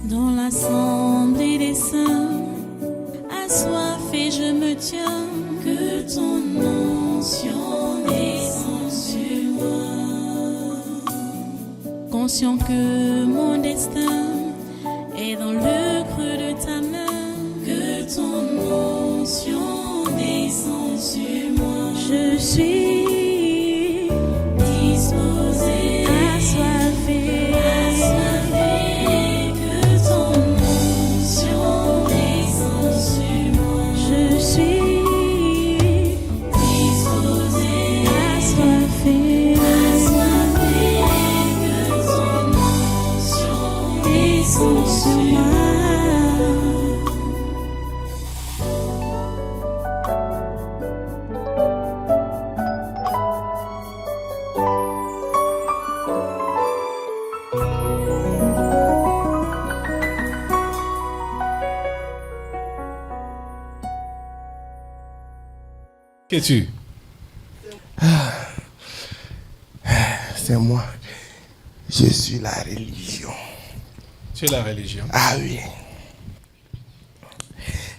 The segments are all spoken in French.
Dans l'assemblée des saints, assoiffé je me tiens, que ton onction descende sur moi. Conscient que mon destin est dans le creux de ta main, que ton onction descende sur moi. Je suis disposé, assoiffé, que ton onction descende sur moi. Je suis disposé, assoiffé, que ton onction descende sur moi. Qu'es-tu? C'est moi. Je suis la religion. Tu es la religion. Ah oui.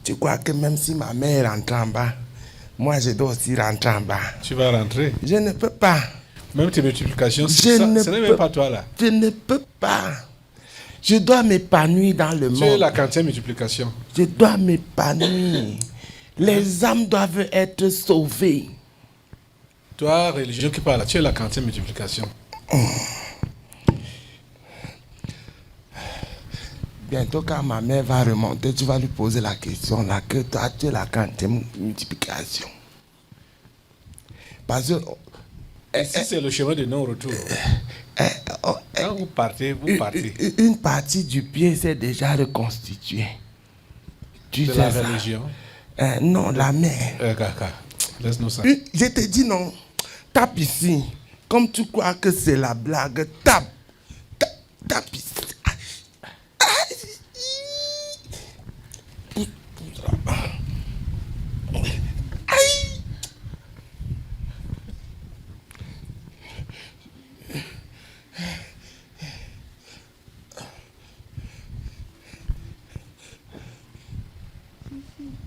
Tu crois que même si ma mère rentre en bas, moi je dois aussi rentrer en bas? Tu vas rentrer. Je ne peux pas. Même tes multiplications, Je ce ne n'est peux- même pas toi là. Je ne peux pas. Je dois m'épanouir dans le Tu es monde. la 40e multiplication. Je dois m'épanouir. Les âmes doivent être sauvées. Toi, religion qui parle, tu es la 40e multiplication. Bientôt, quand ma mère va remonter, tu vas lui poser la question là, que toi, tu es la 40e multiplication. Parce que Ici, c'est le chemin de non-retour. Quand vous partez, vous partez. une partie du pied s'est déjà reconstituée. Tu De sais la ça? religion. Non, la main. Kaka, laisse-nous ça. Je te dis non. Tape ici. Comme tu crois que c'est la blague, tape. Tape ici. Aïe.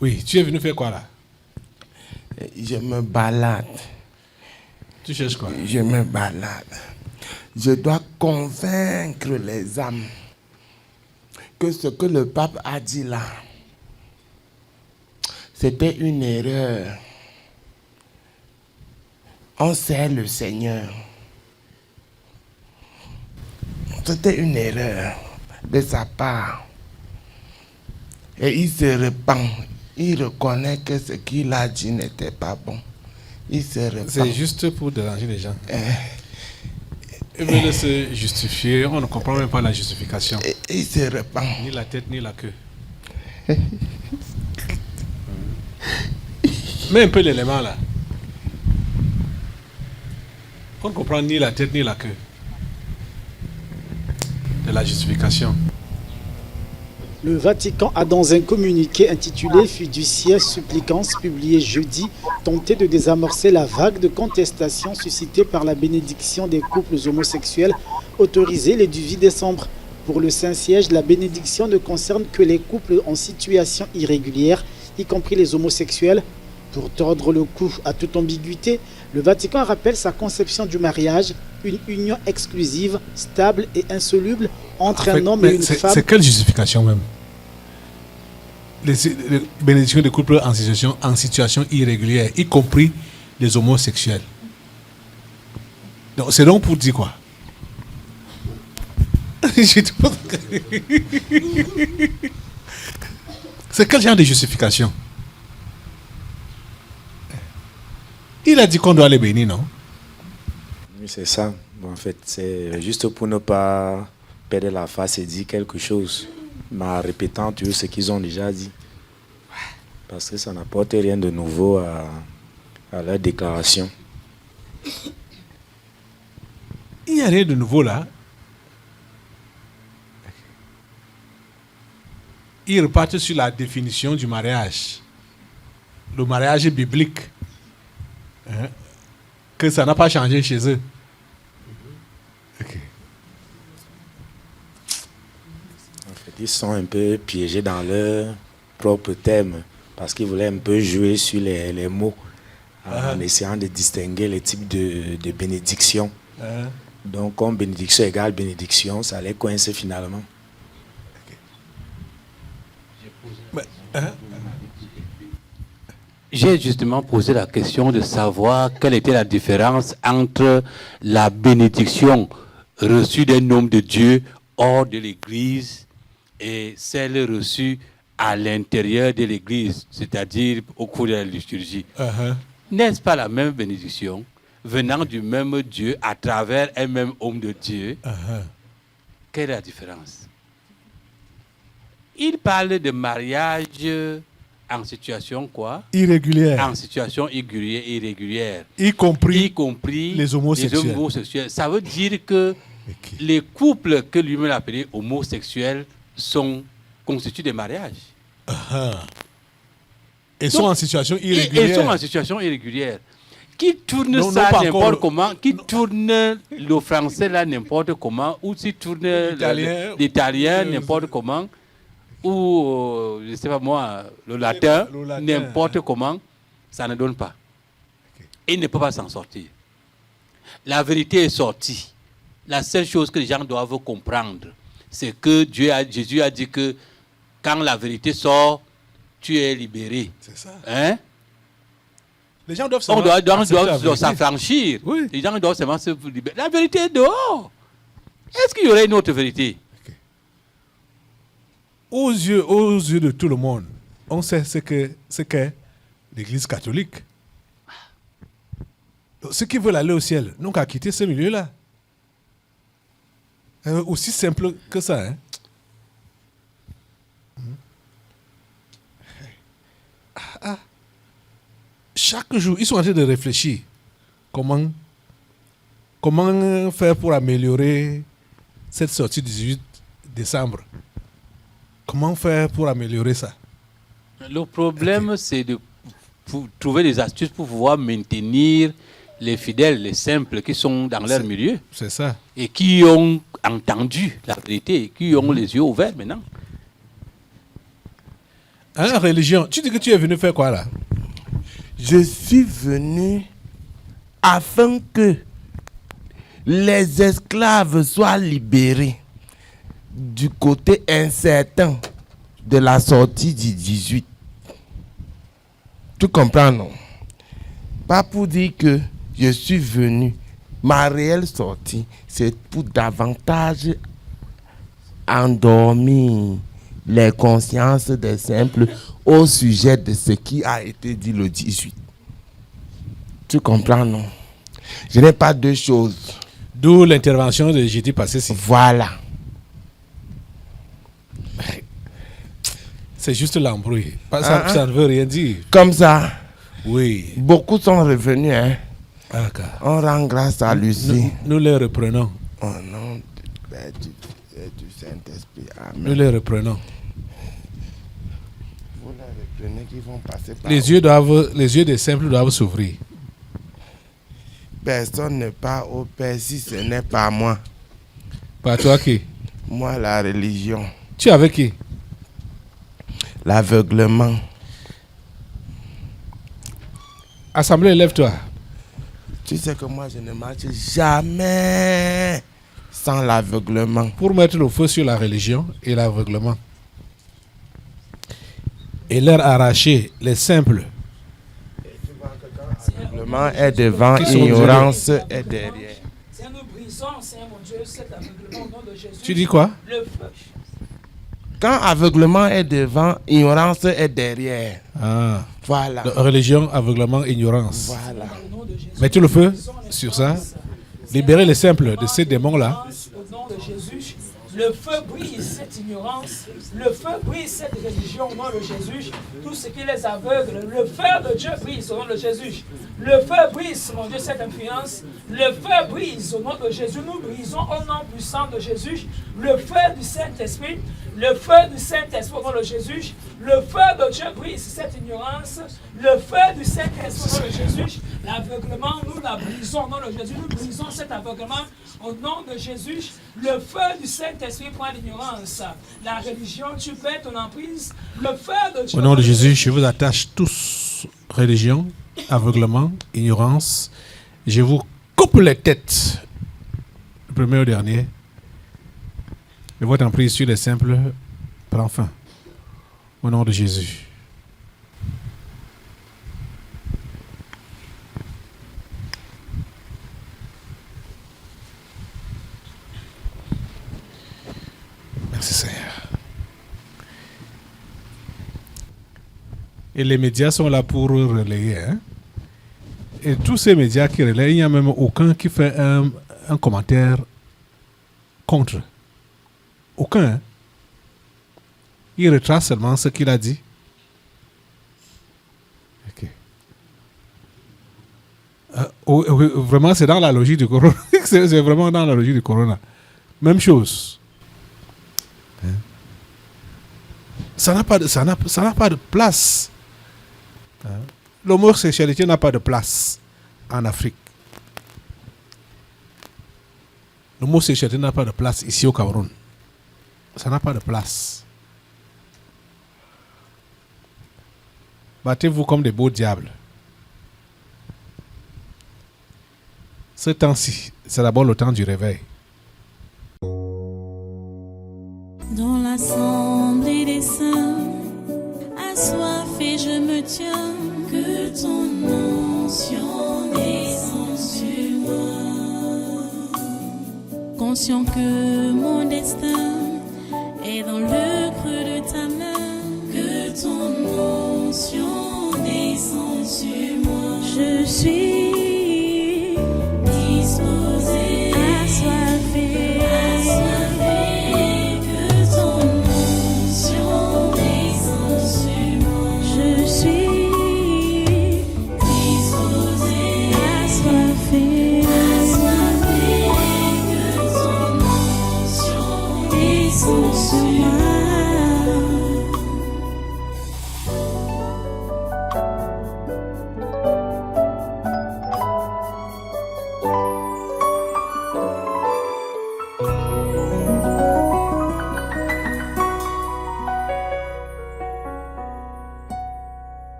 Oui, tu es venu faire quoi là? Je me balade. Tu cherches quoi? Je me balade. Je dois convaincre les âmes que ce que le pape a dit là, c'était une erreur. On sert le Seigneur. C'était une erreur de sa part. Et il se repent. Il reconnaît que ce qu'il a dit n'était pas bon. Il se repent. C'est juste pour déranger les gens. Ils veulent se justifier. On ne comprend même pas la justification. Et il se repent. Ni la tête, ni la queue. Mets un peu l'élément là. On ne comprend ni la tête, ni la queue. De la justification. Le Vatican a dans un communiqué intitulé Fiducia Supplicans, publié jeudi, tenté de désamorcer la vague de contestation suscitée par la bénédiction des couples homosexuels autorisée le 18 décembre. Pour le Saint-Siège, la bénédiction ne concerne que les couples en situation irrégulière, y compris les homosexuels. Pour tordre le cou à toute ambiguïté, le Vatican rappelle sa conception du mariage, une union exclusive, stable et insoluble entre un homme et une femme. C'est quelle justification même? Les bénédictions de couples en situation irrégulière, y compris les homosexuels. Donc, c'est donc pour dire quoi? C'est quel genre de justification? Il a dit qu'on doit les bénir, non? Oui, c'est ça. Bon, en fait, c'est juste pour ne pas perdre la face et dire quelque chose, mais en répétant toujours ce qu'ils ont déjà dit. Parce que ça n'apporte rien de nouveau à leur déclaration. Il n'y a rien de nouveau là. Ils repartent sur la définition du mariage. Le mariage biblique. Hein? Que ça n'a pas changé chez eux. Ok. En fait, ils sont un peu piégés dans leur propre thème parce qu'ils voulaient un peu jouer sur les mots en essayant de distinguer les types de bénédictions. Donc, comme bénédiction égale bénédiction, ça les coince finalement. J'ai justement posé la question de savoir quelle était la différence entre la bénédiction reçue d'un homme de Dieu hors de l'Église et celle reçue à l'intérieur de l'Église, c'est-à-dire au cours de la liturgie. N'est-ce pas la même bénédiction venant du même Dieu à travers un même homme de Dieu? Quelle est la différence? Il parle de mariage en situation quoi? Irrégulière. En situation irrégulière. Y compris les homosexuels. Les homosexuels. Ça veut dire que les couples que lui-même a appelés homosexuels sont constitués de mariage. Et sont en situation irrégulière. Ils sont en situation irrégulière. Qui tourne ça n'importe comment, qui tourne le français là n'importe comment, ou qui tourne l'italien n'importe comment, ou je ne sais pas moi, le latin n'importe comment, ça ne donne pas. Il ne peut pas s'en sortir. La vérité est sortie. La seule chose que les gens doivent comprendre, c'est que Jésus a dit que quand la vérité sort, tu es libéré. C'est ça. Hein? Les gens doivent s'affranchir. Oui. Les gens doivent seulement se libérer. La vérité est dehors. Est-ce qu'il y aurait une autre vérité? Aux yeux de tout le monde, on sait ce qu'est l'Église catholique. Ceux qui veulent aller au ciel n'ont qu'à quitter ce milieu-là. Aussi simple que ça. Hein? Chaque jour, ils sont en train de réfléchir comment faire pour améliorer cette sortie du 18 décembre. Comment faire pour améliorer ça? Le problème, c'est de trouver des astuces pour pouvoir maintenir les fidèles, les simples qui sont dans leur milieu. C'est ça. Et qui ont entendu la vérité, qui ont les yeux ouverts maintenant. Hein, religion, tu dis que tu es venu faire quoi là? Je suis venu afin que les esclaves soient libérés du côté incertain de la sortie du 18. Tu comprends, non? Pas pour dire que je suis venu. Ma réelle sortie, c'est pour davantage endormir les consciences des simples au sujet de ce qui a été dit le 18. Tu comprends, non? Je n'ai pas deux choses. D'où l'intervention de jeudi passé. Voilà. C'est juste l'embrouille. Ça ne veut rien dire. Comme ça. Oui. Beaucoup sont revenus. Hein? Okay. On rend grâce à Lucie. Nous les reprenons. Au nom du Saint-Esprit. Amen. Nous les reprenons. Vous les reprenez qui vont passer par les yeux des simples doivent s'ouvrir. Personne ne part au Père si ce n'est pas moi. Par toi qui? Moi, la religion. Tu es avec qui? L'aveuglement. Assemblée, lève-toi. Tu sais que moi, je ne marche jamais sans l'aveuglement. Pour mettre le feu sur la religion et l'aveuglement. Et leur arracher les simples. L'aveuglement est devant, ignorance est derrière. C'est nous brisons, Seigneur mon Dieu, cet aveuglement au nom de Jésus. Tu dis quoi? Le feu. Quand aveuglement est devant, ignorance est derrière. Ah. Voilà. Religion, aveuglement, ignorance. Voilà. Mettez le feu sur ça. Libérez les simples de ces démons-là. Au nom de Jésus, le feu brise cette ignorance, le feu brise cette religion au nom de Jésus. Tout ce qui les aveugle, le feu de Dieu brise au nom de Jésus. Le feu brise, mon Dieu, cette influence. Le feu brise au nom de Jésus. Nous brisons au nom puissant de Jésus. Le feu du Saint-Esprit. Le feu du Saint-Esprit au nom de Jésus. Le feu de Dieu brise cette ignorance. Le feu du Saint-Esprit au nom de Jésus. L'aveuglement, nous la brisons au nom de Jésus. Nous brisons cet aveuglement au nom de Jésus. Le feu du Saint-Esprit prend l'ignorance. La religion, tu perds ton emprise. Le feu de Dieu. Au nom de Jésus, je vous attache tous, religion, aveuglement, ignorance. Je vous coupe les têtes, le premier au dernier. Et votre emprise sur les simples prend fin. Au nom de Jésus. Merci Seigneur. Et les médias sont là pour relayer. Hein? Et tous ces médias qui relayent, il n'y a même aucun qui fait un commentaire contre. Aucun. Hein? Il retrace seulement ce qu'il a dit. Ok. Vraiment, c'est dans la logique du corona. C'est vraiment dans la logique du corona. Même chose. Hein? Ça n'a pas de place. Hein? L'homosexualité n'a pas de place en Afrique. L'homosexualité n'a pas de place ici au Cameroun. Ça n'a pas de place. Battez-vous comme des beaux diables. Ce temps-ci, c'est d'abord le temps du réveil. Dans l'assemblée des saints, assoiffé je me tiens, que ton onction descende sur moi. Conscient que mon destin